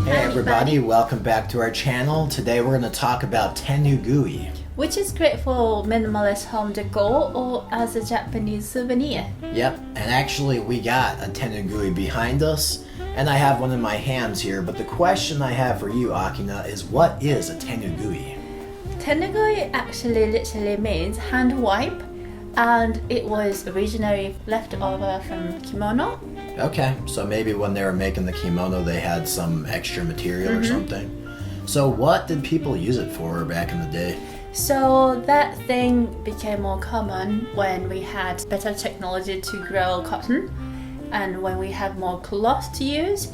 Everybody, welcome back to our channel. Today we're going to talk about Tenugui, which is great for minimalist home decor or as a Japanese souvenir. Yep, and actually we got a Tenugui behind us, and I have one in my hands here, but the question I have for you, Akina, is what is a Tenugui? Tenugui actually literally means hand wipe, and it was originally left over from kimono. Okay, so maybe when they were making the kimono they had some extra material or something. So what did people use it for back in the day? So that thing became more common when we had better technology to grow cotton and when we had more cloth to use.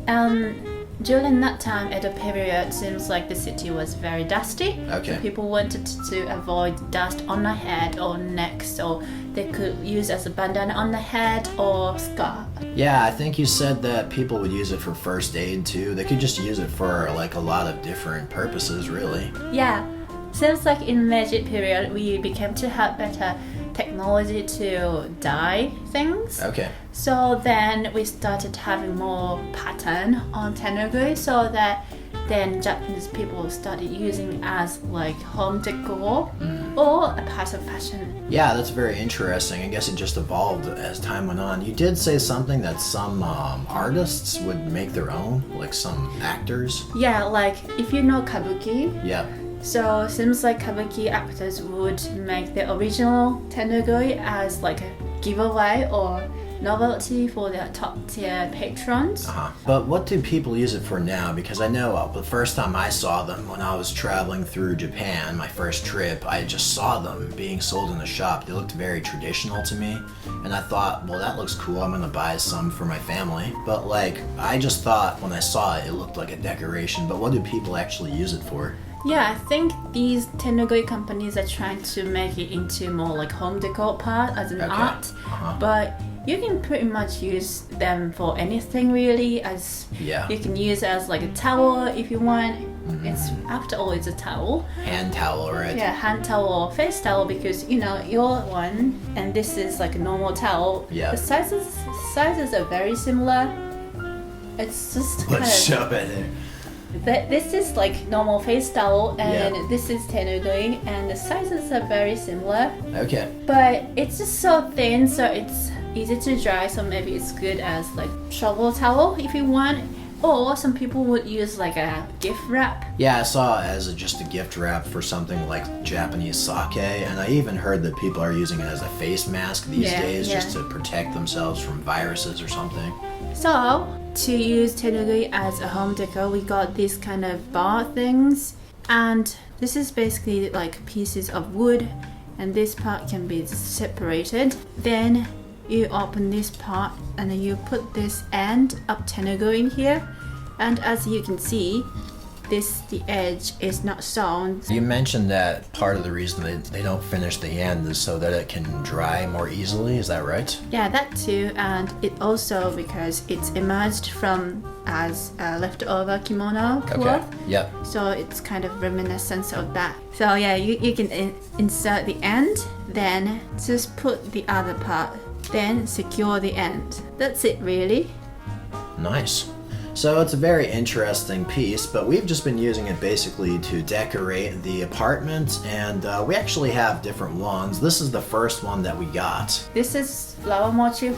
And during that time, at a period, it seems like the city was very dusty. Okay. So people wanted to avoid dust on the head or neck, so they could use as a bandana on the head or scarf. Yeah, I think you said that people would use it for first aid too. They could just use it for like a lot of different purposes, really. Yeah, seems like in Meiji period we became to have better technology to dye things. Okay. So then we started having more pattern on Tenugui, so that then Japanese people started using as like home decor or a part of fashion. Yeah, that's very interesting. I guess it just evolved as time went on. You did say something that some artists would make their own, like some actors. Yeah, like if you know kabuki. Yeah. So it seems like kabuki actors would make the original Tenugui as like a giveaway or novelty for their top tier patrons. But what do people use it for now? Because I know the first time I saw them when I was traveling through Japan, my first trip, I just saw them being sold in the shop. They looked very traditional to me, and I thought, well, that looks cool, I'm gonna buy some for my family. But like, I just thought when I saw it, it looked like a decoration. But what do people actually use it for? Yeah, I think these Tenugui companies are trying to make it into more like home decor part as an art, but you can pretty much use them for anything really. As you can use it as like a towel if you want. It's after all, it's a towel. Hand towel, right? Yeah, hand towel or face towel, because you know your one and this is like a normal towel. Yeah. The sizes are very similar. It's just kind Let's show it. This is like normal face towel and this is Tenugui, and the sizes are very similar. Okay. But it's just so thin, so it's easy to dry, so maybe it's good as like shovel towel if you want. Or some people would use like a gift wrap. Yeah, I saw it as just a gift wrap for something like Japanese sake, and I even heard that people are using it as a face mask these days just to protect themselves from viruses or something. So, to use Tenugui as a home decor, we got these kind of bar things, and this is basically like pieces of wood, and this part can be separated. Then you open this part and then you put this end of Tenugui in here, and as you can see, the edge is not sewn. You mentioned that part of the reason they don't finish the end is so that it can dry more easily, is that right? Yeah, that too, and it also because it's emerged from as a leftover kimono cloth. Okay, yep. So it's kind of reminiscence of that. So yeah, you can insert the end, then just put the other part, then secure the end. That's it really. Nice. So it's a very interesting piece, but we've just been using it basically to decorate the apartment, and we actually have different ones. This is the first one that we got. This is flower motif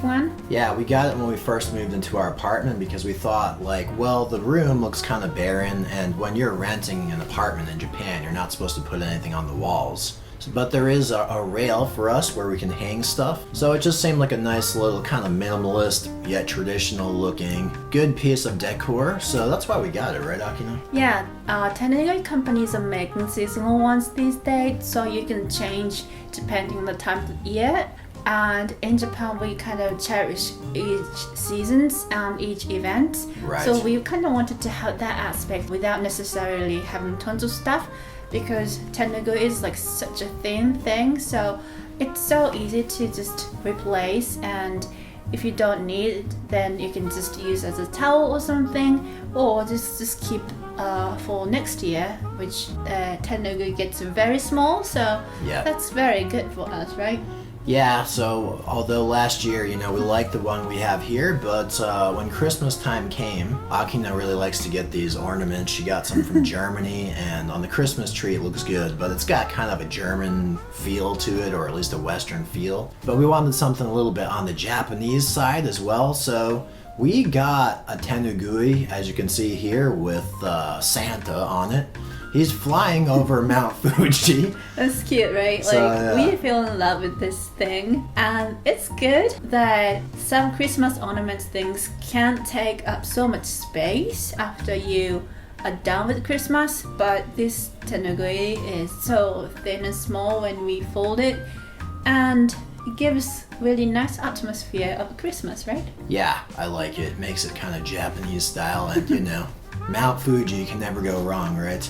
one? Yeah, we got it when we first moved into our apartment because we thought like, well, the room looks kind of barren, and when you're renting an apartment in Japan, you're not supposed to put anything on the walls. But there is a rail for us where we can hang stuff. So it just seemed like a nice little kind of minimalist yet traditional looking good piece of decor. So that's why we got it, right, Akina? Yeah, Tenugui companies are making seasonal ones these days, so you can change depending on the time of year. And in Japan, we kind of cherish each seasons and each event. Right. So we kind of wanted to have that aspect without necessarily having tons of stuff, because Tenugui is like such a thin thing, so it's so easy to just replace, and if you don't need it, then you can just use as a towel or something, or just keep for next year, which Tenugui gets very small, so Yeah. that's very good for us, right? Yeah, so although last year, you know, we liked the one we have here, but when Christmas time came, Akina really likes to get these ornaments. She got some from Germany, and on the Christmas tree it looks good, but it's got kind of a German feel to it, or at least a Western feel. But we wanted something a little bit on the Japanese side as well, so we got a Tenugui, as you can see here, with Santa on it. He's flying over Mount Fuji. That's cute, right? So, Like we fell in love with this thing, and it's good that some Christmas ornament things can't take up so much space after you are done with Christmas, but this Tenugui is so thin and small when we fold it, and it gives really nice atmosphere of Christmas, right? Yeah, I like it. It makes it kind of Japanese style, and you know, Mount Fuji can never go wrong, right?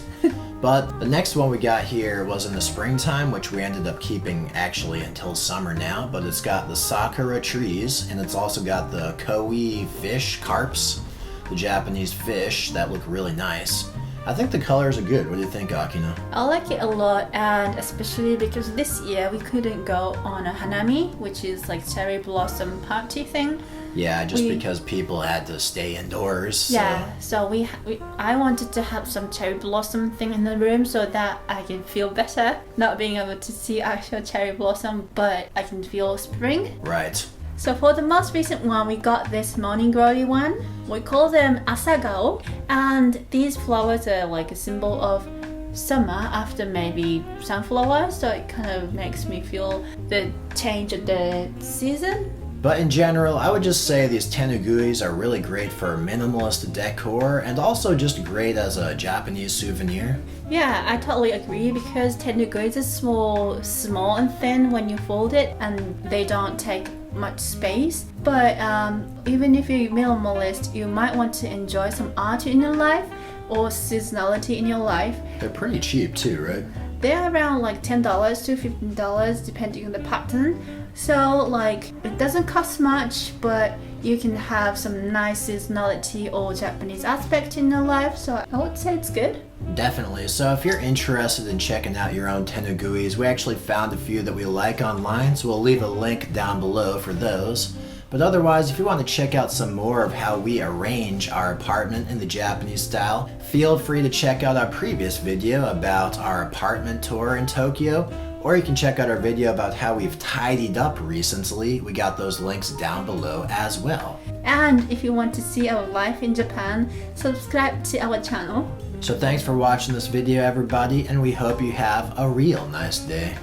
But the next one we got here was in the springtime, which we ended up keeping actually until summer now, but it's got the sakura trees, and it's also got the koi fish, carps, the Japanese fish that look really nice. I think the colors are good. What do you think, Akina? I like it a lot, and especially because this year we couldn't go on a hanami, which is like cherry blossom party thing. Yeah, just because people had to stay indoors. So. Yeah, so I wanted to have some cherry blossom thing in the room so that I can feel better, not being able to see actual cherry blossom, but I can feel spring. Right. So for the most recent one, we got this morning glory one. We call them asagao, and these flowers are like a symbol of summer after maybe sunflower, so it kind of makes me feel the change of the season. But in general, I would just say these Tenuguis are really great for minimalist decor and also just great as a Japanese souvenir. Yeah, I totally agree because Tenuguis are small and thin when you fold it, and they don't take much space. But even if you're minimalist, you might want to enjoy some art in your life or seasonality in your life. They're pretty cheap too, right? They're around like $10 to $15 depending on the pattern. So like it doesn't cost much, but you can have some nice seasonality or Japanese aspect in your life. So I would say it's good. Definitely. So if you're interested in checking out your own Tenuguis, we actually found a few that we like online, so we'll leave a link down below for those. But otherwise, if you want to check out some more of how we arrange our apartment in the Japanese style, feel free to check out our previous video about our apartment tour in Tokyo, or you can check out our video about how we've tidied up recently. We got those links down below as well. And if you want to see our life in Japan, subscribe to our channel. So thanks for watching this video, everybody, and we hope you have a real nice day.